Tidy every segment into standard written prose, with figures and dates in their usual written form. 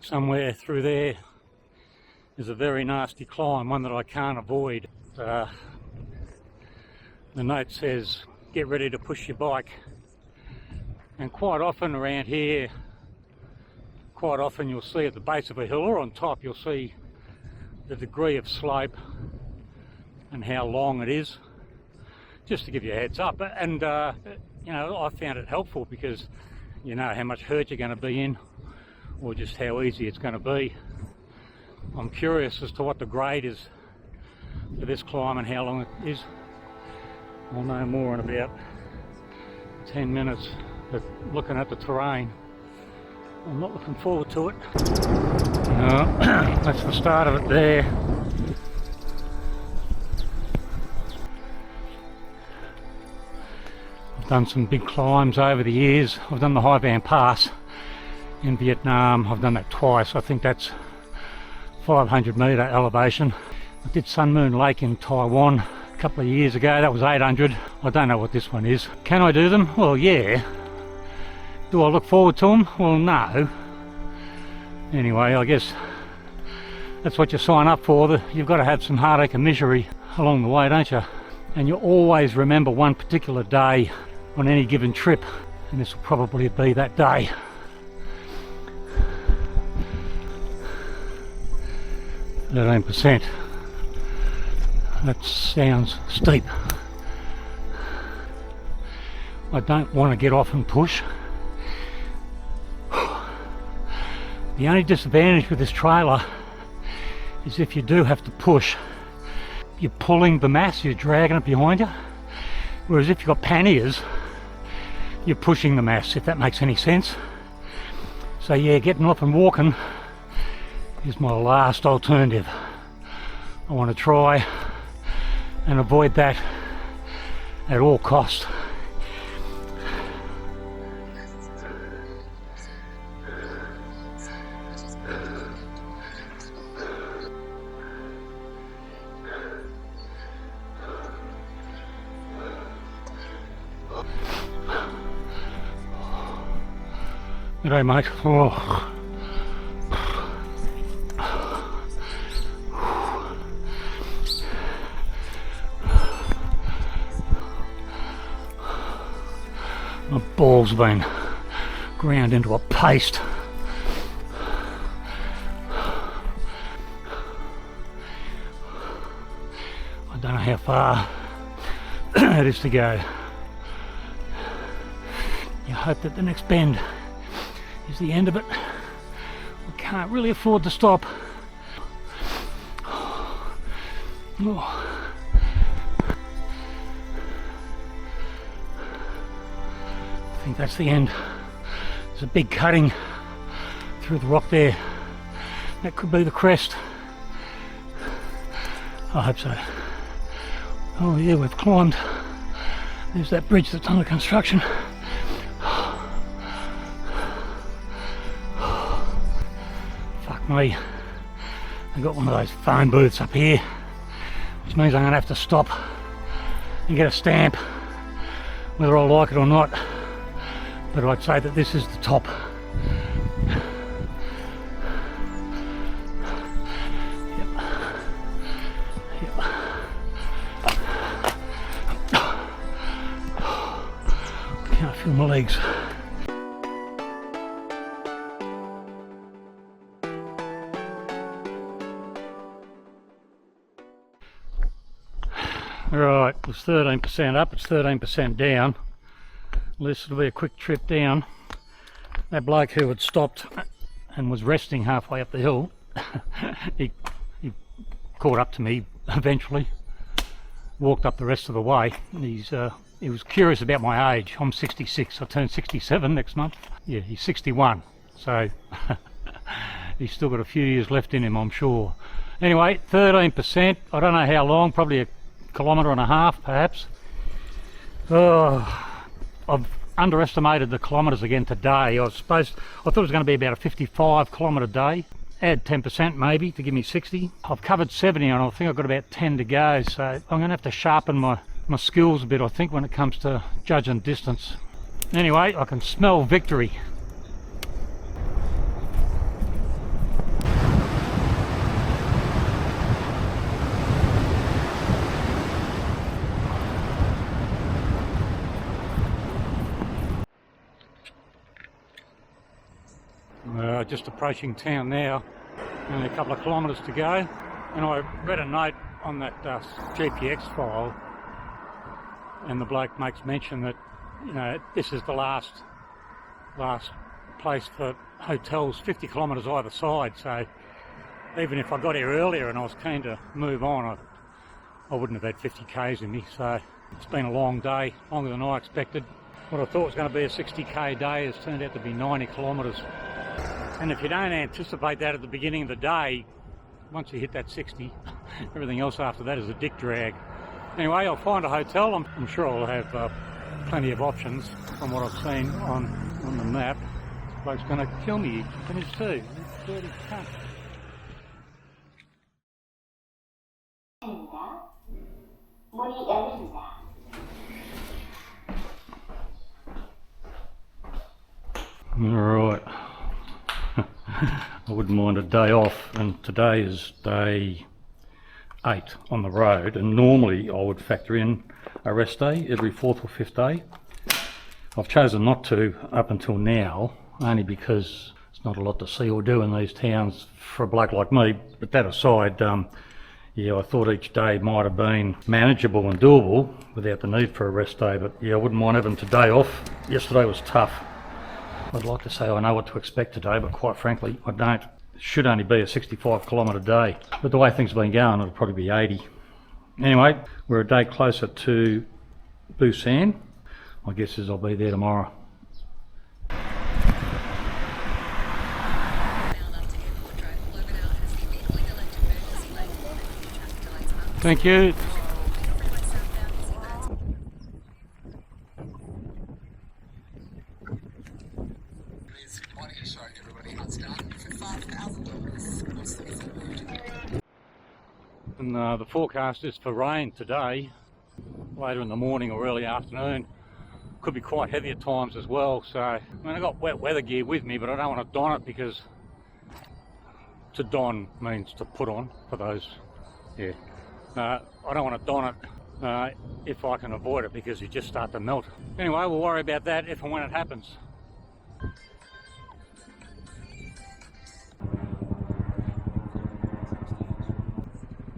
somewhere through there is a very nasty climb, one that I can't avoid. The note says get ready to push your bike, and quite often around here, you'll see at the base of a hill or on top, you'll see the degree of slope and how long it is, just to give you a heads up. And you know, I found it helpful because you know how much hurt you're going to be in, or just how easy it's going to be. I'm curious as to what the grade is for this climb and how long it is. I'll know more in about 10 minutes, but looking at the terrain, I'm not looking forward to it. That's the start of it there. I've done some big climbs over the years. I've done the Bakjin Pass in Vietnam. I've done that twice. I think that's 500 metre elevation. I did Sun Moon Lake in Taiwan a couple of years ago. That was 800. I don't know what this one is. Can I do them? Well, yeah. Do I look forward to them? Well, no. Anyway, I guess that's what you sign up for. You've got to have some heartache and misery along the way, don't you? And you always remember one particular day on any given trip, and this will probably be that day. %. That sounds steep. I don't want to get off and push. The only disadvantage with this trailer is if you do have to push, you're pulling the mass, you're dragging it behind you. Whereas if you've got panniers, you're pushing the mass, if that makes any sense. So yeah, getting off and walking is my last alternative. I want to try and avoid that at all costs. G'day mate. Oh. My balls have been ground into a paste. I don't know how far it is to go. You hope that the next bend is the end of it. We can't really afford to stop. Oh. I think that's the end. There's a big cutting through the rock there. That could be the crest. I hope so. Oh yeah, we've climbed. There's that bridge that's under construction. Fuck me. I've got one of those phone booths up here, which means I'm going to have to stop and get a stamp, whether I like it or not. But I'd say that this is the top. Can't feel my legs. Right, it was 13% up, it's 13% down. This will be a quick trip down. That bloke who had stopped and was resting halfway up the hill, he caught up to me eventually, walked up the rest of the way. He was curious about my age. I'm 66, I turn 67 next month. Yeah, he's 61, so he's still got a few years left in him, I'm sure. Anyway, 13%, I don't know how long, probably a kilometre and a half perhaps. Oh, I've underestimated the kilometres again today. I thought it was going to be about a 55 kilometre day. Add 10% maybe to give me 60. I've covered 70 and I think I've got about 10 to go, so I'm going to have to sharpen my skills a bit, I think, when it comes to judging distance. Anyway, I can smell victory. Just approaching town now, only a couple of kilometres to go, and I read a note on that GPX file, and the bloke makes mention that, you know, this is the last place for hotels 50 kilometres either side, so even if I got here earlier and I was keen to move on, I wouldn't have had 50 k's in me. So it's been a long day, longer than I expected. What I thought was going to be a 60k day has turned out to be 90 kilometres. And if you don't anticipate that at the beginning of the day, once you hit that 60, everything else after that is a dick drag. Anyway, I'll find a hotel. I'm sure I'll have plenty of options from what I've seen on the map. This bloke's going to kill me. Finish too. Dirty cunt. 문이 열립니다. Alright. I wouldn't mind a day off, and today is day 8 on the road, and normally I would factor in a rest day every 4th or 5th day. I've chosen not to up until now, only because there's not a lot to see or do in these towns for a bloke like me. But that aside, yeah, I thought each day might have been manageable and doable without the need for a rest day, but yeah, I wouldn't mind having today off. Yesterday was tough. I'd like to say I know what to expect today, but quite frankly, I don't. It should only be a 65 kilometre day, but the way things have been going, it'll probably be 80. Anyway, we're a day closer to Busan. My guess is I'll be there tomorrow. Thank you. And the forecast is for rain today, later in the morning or early afternoon. Could be quite heavy at times as well. So, I mean, I got wet weather gear with me, but I don't want to don it, because to don means to put on, for those, yeah. I don't want to don it if I can avoid it, because you just start to melt. Anyway, we'll worry about that if and when it happens.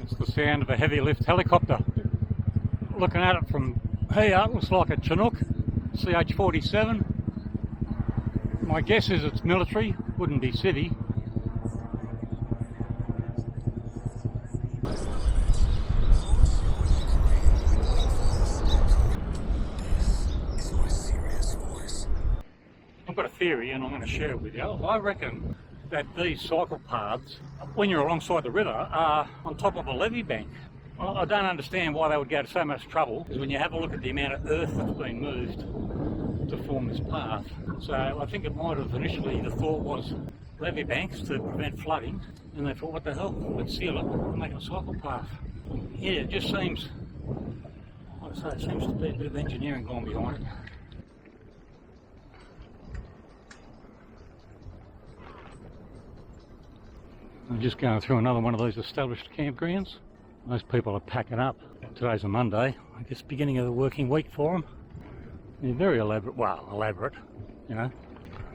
It's the sound of a heavy lift helicopter. Looking at it from here, it looks like a Chinook CH-47. My guess is it's military, wouldn't be civvy. I've got a theory, and I'm going to share it with you. I reckon that these cycle paths, when you're alongside the river, are on top of a levee bank. I don't understand why they would go to so much trouble, because when you have a look at the amount of earth that's been moved to form this path. So I think it might have initially, the thought was levee banks to prevent flooding, and they thought, what the hell, let's seal it and make it a cycle path. Yeah, it just seems, like I say, it seems to be a bit of engineering gone behind it. I'm just going through another one of these established campgrounds. Most people are packing up. Today's a Monday, I guess beginning of the working week for them. They're very elaborate, well, elaborate, you know.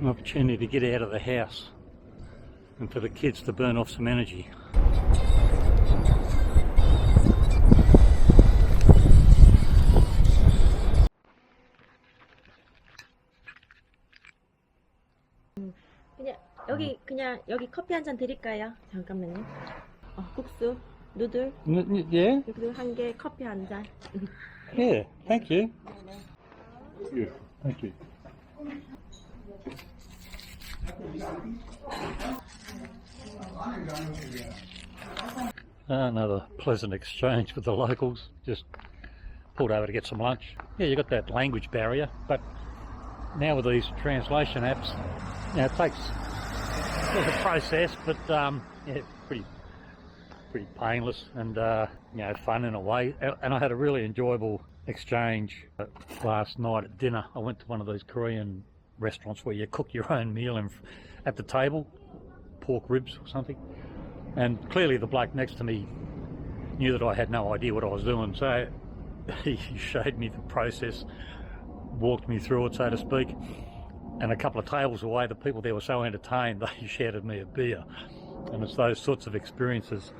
An opportunity to get out of the house and for the kids to burn off some energy. 여기 커피 한 잔 드릴까요? 잠깐만요. 국수, 누들. Yeah? 누들 한 개, 커피 한 잔. Yeah, thank you. Yeah, thank you. Another pleasant exchange with the locals. Just pulled over to get some lunch. Yeah, you got that language barrier, but now with these translation apps, you know, it takes a process, but yeah, pretty painless and you know, fun in a way. And I had a really enjoyable exchange last night at dinner. I went to one of those Korean restaurants where you cook your own meal at the table, pork ribs or something. And clearly the bloke next to me knew that I had no idea what I was doing, so he showed me the process, walked me through it, so to speak. And a couple of tables away, the people there were so entertained, they shouted me a beer. And it's those sorts of experiences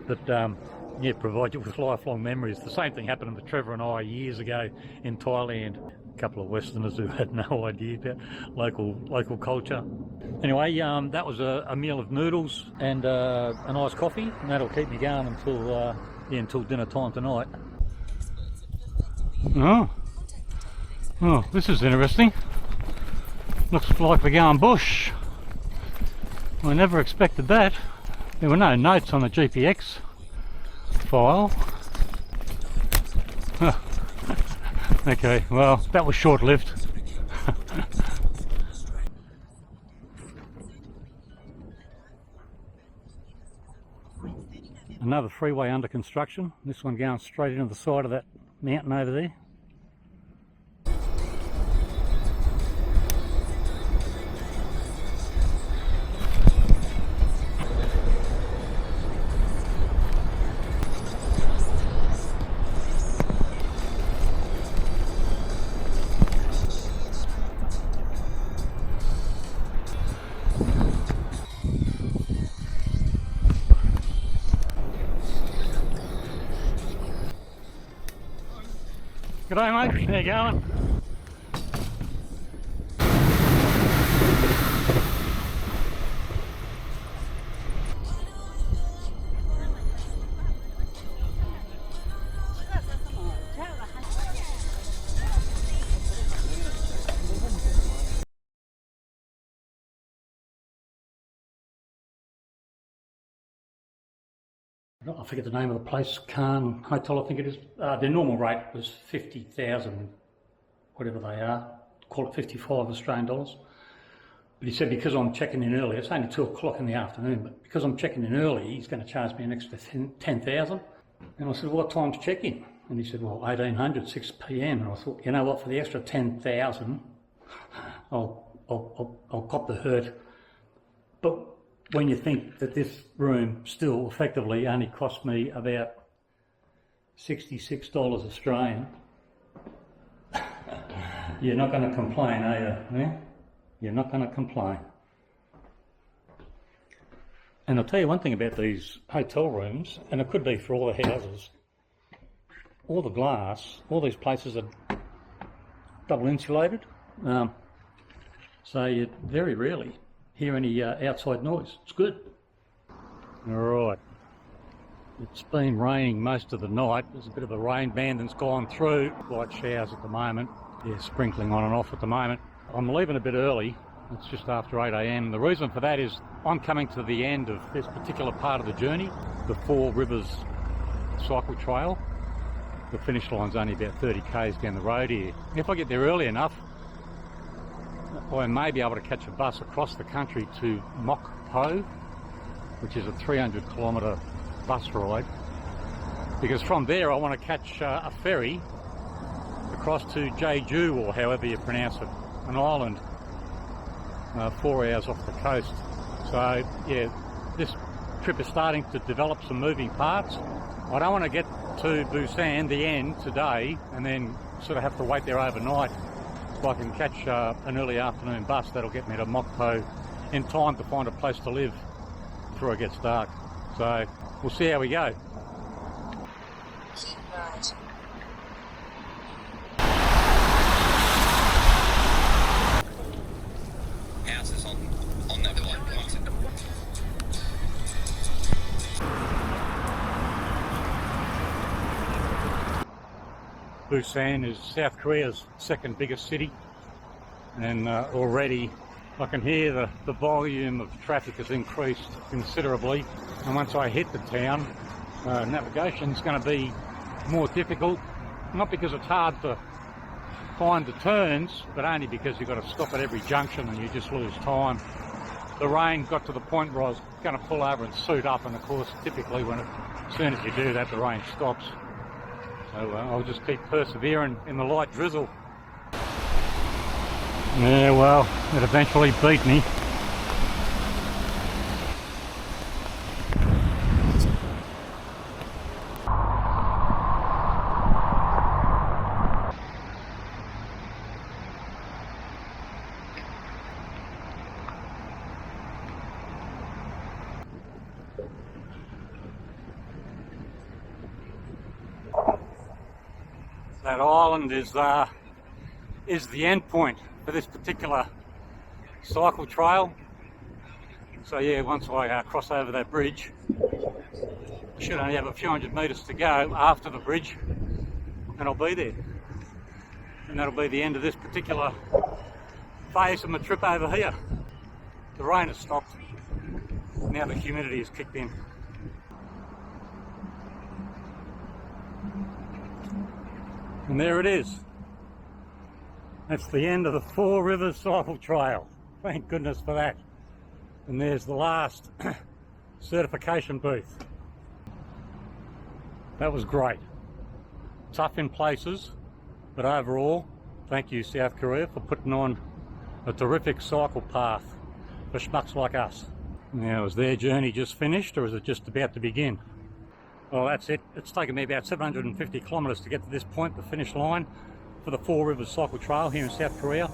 that yeah, provide you with lifelong memories. The same thing happened to Trevor and I years ago in Thailand. A couple of Westerners who had no idea about local culture. Anyway, that was a meal of noodles and a nice coffee, and that'll keep me going until dinner time tonight. Oh, this is interesting. Looks like we're going bush. I never expected that. There were no notes on the GPX file. Oh. Okay, well, that was short-lived. Another freeway under construction. This one going straight into the side of that mountain over there. G'day mate, how you going? I forget the name of the place, Khan Hotel I think it is. Their normal rate was 50,000, whatever they are, call it 55 Australian dollars. But he said because I'm checking in early, it's only 2 o'clock in the afternoon, but because I'm checking in early, he's going to charge me an extra 10,000. And I said, what time's check-in? And he said, well, 1800, 6 p.m. And I thought, you know what, for the extra 10,000, I'll cop the hurt. But when you think that this room still effectively only cost me about $66 Australian, you're not going to complain, are you? Yeah? You're not going to complain. And I'll tell you one thing about these hotel rooms, and it could be for all the houses, all the glass, all these places are double insulated, so you very rarely hear any outside noise. It's good. Alright, it's been raining most of the night. There's a bit of a rain band that's gone through. Light showers at the moment. Yeah, sprinkling on and off at the moment. I'm leaving a bit early. It's just after 8 a.m. The reason for that is I'm coming to the end of this particular part of the journey, the Four Rivers cycle trail. The finish line's only about 30 k's down the road here. If I get there early enough, I may be able to catch a bus across the country to Mok Po, which is a 300 kilometre bus ride, because from there I want to catch a ferry across to Jeju, or however you pronounce it, an island 4 hours off the coast. So yeah, this trip is starting to develop some moving parts. I don't want to get to Busan, the end, today and then sort of have to wait there overnight. If I can catch an early afternoon bus, that'll get me to Mok Po in time to find a place to live before it gets dark. So we'll see how we go. Keep right. Houses on that line. Busan is South Korea's second biggest city, and already I can hear the volume of traffic has increased considerably, and once I hit the town, navigation's going to be more difficult, not because it's hard to find the turns, but only because you've got to stop at every junction and you just lose time. The rain got to the point where I was going to pull over and suit up, and of course typically as soon as you do that, the rain stops. So I'll just keep persevering in the light drizzle. Yeah, well, it eventually beat me. That island is the end point for this particular cycle trail. So yeah, once I cross over that bridge, I should only have a few hundred metres to go after the bridge, and I'll be there. And that'll be the end of this particular phase of my trip over here. The rain has stopped. Now the humidity has kicked in. And there it is. That's the end of the Four Rivers Cycle Trail. Thank goodness for that. And there's the last certification booth. That was great. Tough in places, but overall, thank you South Korea for putting on a terrific cycle path for schmucks like us. Now, is their journey just finished, or is it just about to begin? Well, that's it. It's taken me about 750 kilometres to get to this point, the finish line for the Four Rivers Cycle Trail here in South Korea.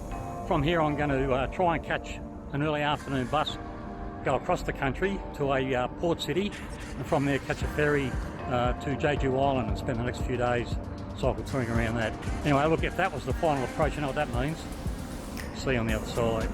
From here I'm going to try and catch an early afternoon bus, go across the country to a port city, and from there catch a ferry to Jeju Island and spend the next few days cycle touring around that. Anyway, look, if that was the final approach, you know what that means. See you on the other side.